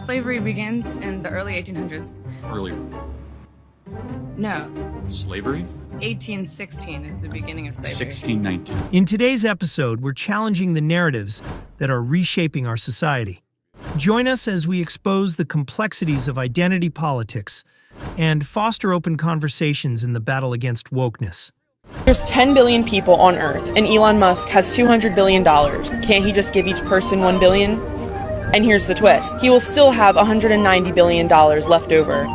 Slavery begins in the early 1800s. Earlier. No, Slavery? 1816 is the beginning of slavery. 1619. In today's episode, we're challenging the narratives that are reshaping our society. Join us as we expose the complexities of identity politics and foster open conversations in the battle against wokeness. There's 10 billion people on Earth, and Elon Musk has $200 billion. Can't he just give each person $1 billion? And here's the twist. He will still have $190 billion left over.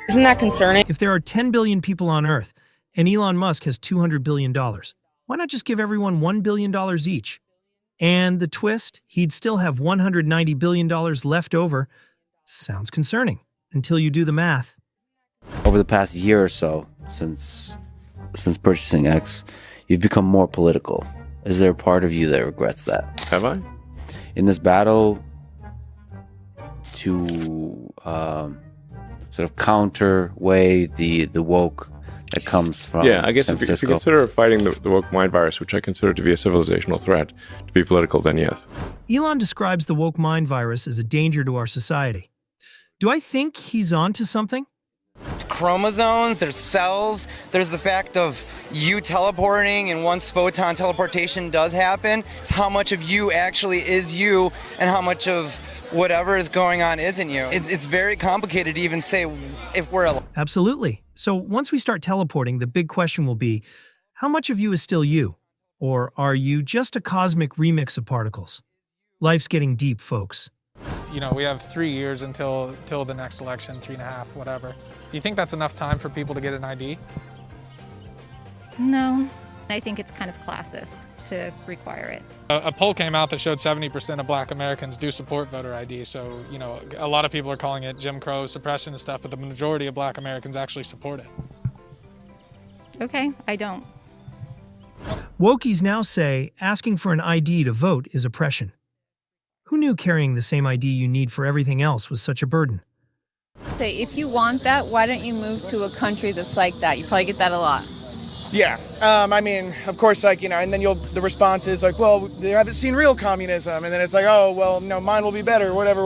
Isn't that concerning? If there are 10 billion people on Earth and Elon Musk has $200 billion, why not just give everyone $1 billion each? And the twist, he'd still have $190 billion left over. Sounds concerning until you do the math. Over the past year or so, since purchasing X, you've become more political. Is there a part of you that regrets that? Have I? In this battle to sort of counterweigh the woke that comes from Yeah, I guess San if you Francisco. consider fighting the woke mind virus, which I consider to be a civilizational threat, to be political, then yes. Elon describes the woke mind virus as a danger to our society. Do I think he's onto something? Chromosomes, there's cells, there's the fact of you teleporting, and once photon teleportation does happen, it's how much of you actually is you and how much of whatever is going on isn't you. It's very complicated to even say if we're alive. Absolutely. So once we start teleporting, the big question will be, how much of you is still you? Or are you just a cosmic remix of particles? Life's getting deep, folks. You know, we have 3 years until the next election, 3.5, whatever. Do you think that's enough time for people to get an ID? No, I think it's kind of classist to require it. A poll came out that showed 70% of Black Americans do support voter ID. So, you know, a lot of people are calling it Jim Crow suppression and stuff, but the majority of Black Americans actually support it. Okay, I don't. Wokies now say asking for an ID to vote is oppression. Who knew carrying the same ID you need for everything else was such a burden? Say, if you want that, why don't you move to a country that's like that? You probably get that a lot. Yeah, I mean, of course, like, you know, and then the response is like, well, they haven't seen real communism, and then it's like, oh, well, no, mine will be better, whatever.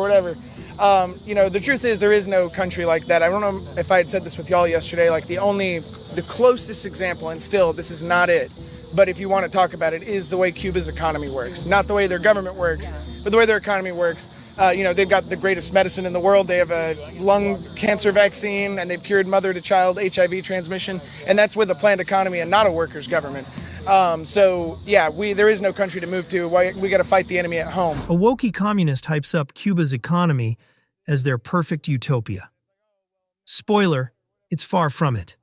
You know, the truth is there is no country like that. I don't know if I had said this with y'all yesterday, like the closest example, and still, this is not it, but if you want to talk about it, is the way Cuba's economy works. Not the way their government works, but the way their economy works. You know, they've got the greatest medicine in the world. They have a lung cancer vaccine, and they've cured mother-to-child HIV transmission, and that's with a planned economy and not a workers' government. So, yeah, there is no country to move to. We got to fight the enemy at home. A wokie communist hypes up Cuba's economy as their perfect utopia. Spoiler, it's far from it.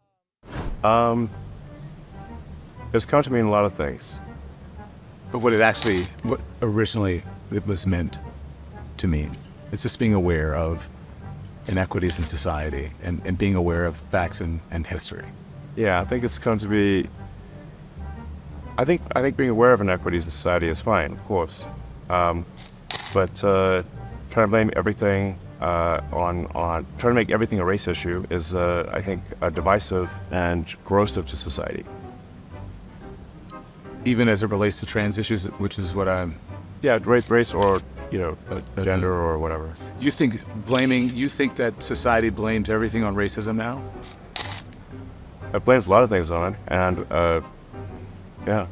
It's come to mean a lot of things. But what originally it was meant to mean. It's just being aware of inequities in society and being aware of facts and history. Yeah, I think it's come to be... I think being aware of inequities in society is fine, of course. But trying to blame everything trying to make everything a race issue is, I think, divisive and corrosive to society. Even as it relates to trans issues, which is what I'm... Yeah, race or, you know, gender or whatever. You think that society blames everything on racism now? It blames a lot of things on it, and, yeah.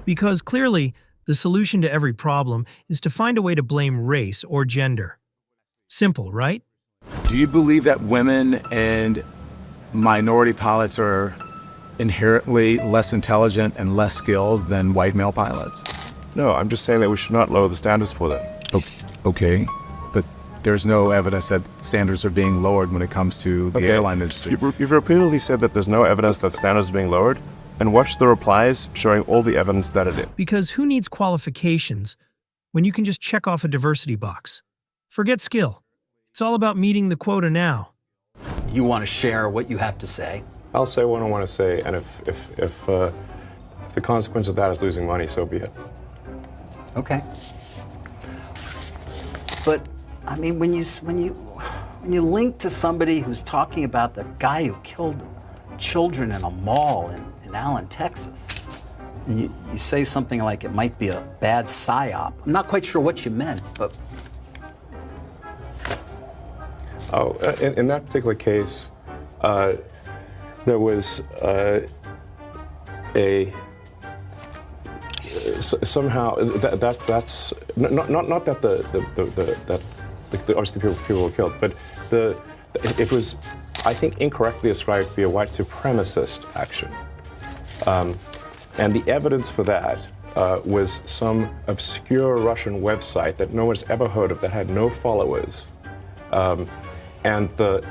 Because clearly, the solution to every problem is to find a way to blame race or gender. Simple, right? Do you believe that women and minority pilots are inherently less intelligent and less skilled than white male pilots? No, I'm just saying that we should not lower the standards for them. Okay, but there's no evidence that standards are being lowered when it comes to the airline industry. You've repeatedly said that there's no evidence that standards are being lowered, and watch the replies showing all the evidence that it is. Because who needs qualifications when you can just check off a diversity box? Forget skill. It's all about meeting the quota now. You want to share what you have to say? I'll say what I want to say, and if the consequence of that is losing money, so be it. Okay. But I mean, when you link to somebody who's talking about the guy who killed children in a mall in Allen, Texas, and you say something like it might be a bad psyop. I'm not quite sure what you meant, but Oh, in that particular case, there was somehow that's not that that obviously people were killed, but it was, I think, incorrectly ascribed to be a white supremacist action, and the evidence for that was some obscure Russian website that no one's ever heard of, that had no followers, and the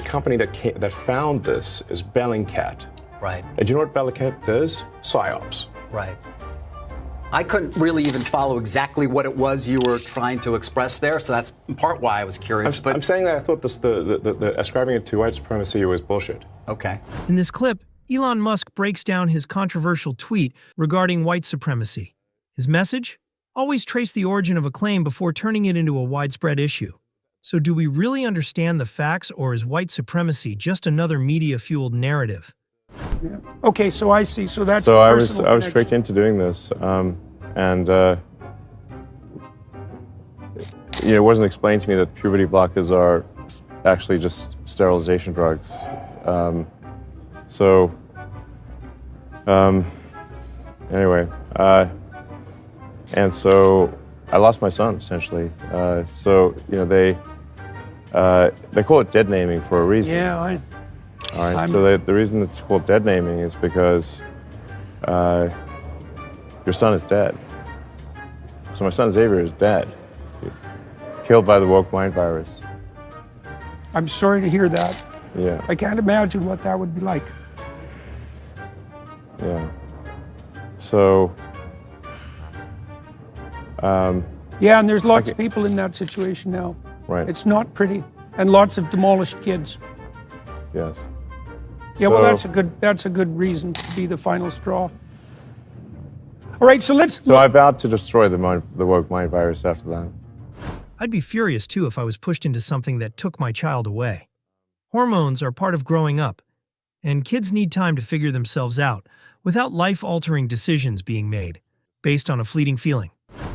company that found this is Bellingcat. Right. And do you know what Bellingcat does? PsyOps. Right. I couldn't really even follow exactly what it was you were trying to express there, so that's in part why I was curious. I'm saying that I thought the ascribing it to white supremacy was bullshit. Okay. In this clip, Elon Musk breaks down his controversial tweet regarding white supremacy. His message? Always trace the origin of a claim before turning it into a widespread issue. So do we really understand the facts, or is white supremacy just another media-fueled narrative? Yeah. Okay, so I see. So that's so I was tricked into doing this, and it wasn't explained to me that puberty blockers are actually just sterilization drugs. Anyway, and so I lost my son essentially. They call it dead naming for a reason. Yeah, All right, so the reason it's called dead naming is because your son is dead. So my son Xavier is dead, killed by the woke mind virus. I'm sorry to hear that. Yeah. I can't imagine what that would be like. Yeah. So. Yeah, and there's lots of people in that situation now. Right. It's not pretty, and lots of demolished kids. Yes. Yeah, well, that's a good reason to be the final straw. All right, so let's. So I vowed to destroy the woke mind virus after that. I'd be furious too if I was pushed into something that took my child away. Hormones are part of growing up, and kids need time to figure themselves out without life-altering decisions being made based on a fleeting feeling.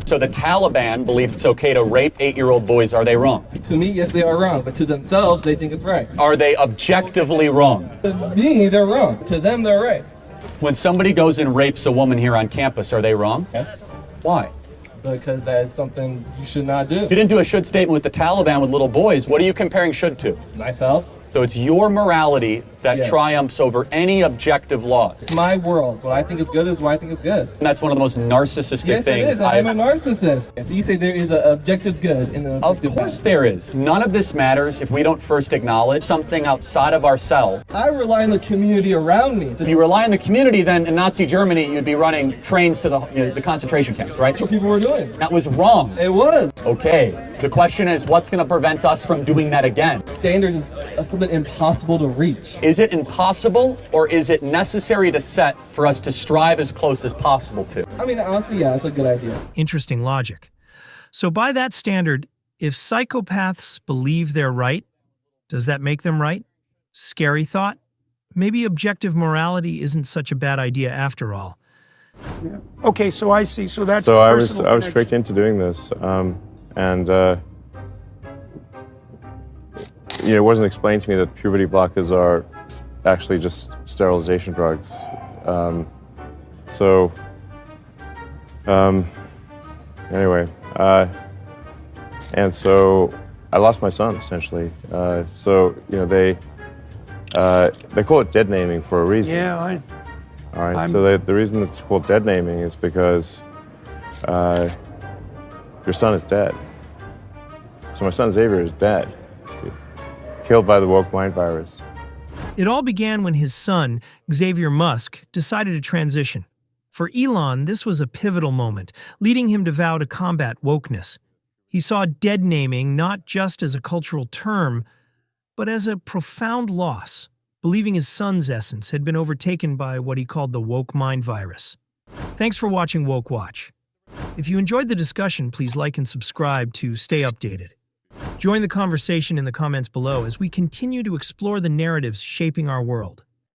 So the Taliban believes it's okay to rape 8-year-old boys. Are they wrong? To me, yes, they are wrong, but to themselves, they think it's right. Are they objectively wrong? To me, they're wrong. To them, they're right. When somebody goes and rapes a woman here on campus, are they wrong? Yes. Why? Because that is something you should not do. If you didn't do a should statement with the Taliban with little boys, what are you comparing should to? Myself. So it's your morality that triumphs over any objective laws. It's my world. What I think is good is what I think is good. And that's one of the most narcissistic things. Yes, it is. I'm a narcissist. So you say there is an objective good and an objective Of course there is. None of this matters if we don't first acknowledge something outside of ourselves. I rely on the community around me. If you rely on the community, then in Nazi Germany, you'd be running trains to the concentration camps, right? That's what people were doing. That was wrong. It was. Okay. The question is, what's going to prevent us from doing that again? Standards is something impossible to reach. Is it impossible, or is it necessary to set for us to strive as close as possible to? I mean, honestly, yeah, it's a good idea. Interesting logic. So by that standard, if psychopaths believe they're right, does that make them right? Scary thought? Maybe objective morality isn't such a bad idea after all. Yeah. Okay, so I see. So that's. So I was tricked into doing this, and it wasn't explained to me that puberty blockers are actually just sterilization drugs. Anyway, and so I lost my son essentially. They call it dead naming for a reason. Yeah, All right. So the reason it's called dead naming is because your son is dead. So my son Xavier is dead, killed by the woke mind virus. It all began when his son, Xavier Musk, decided to transition. For Elon, this was a pivotal moment, leading him to vow to combat wokeness. He saw dead naming not just as a cultural term, but as a profound loss, believing his son's essence had been overtaken by what he called the woke mind virus. Thanks for watching Woke Watch. If you enjoyed the discussion, please like and subscribe to stay updated. Join the conversation in the comments below as we continue to explore the narratives shaping our world.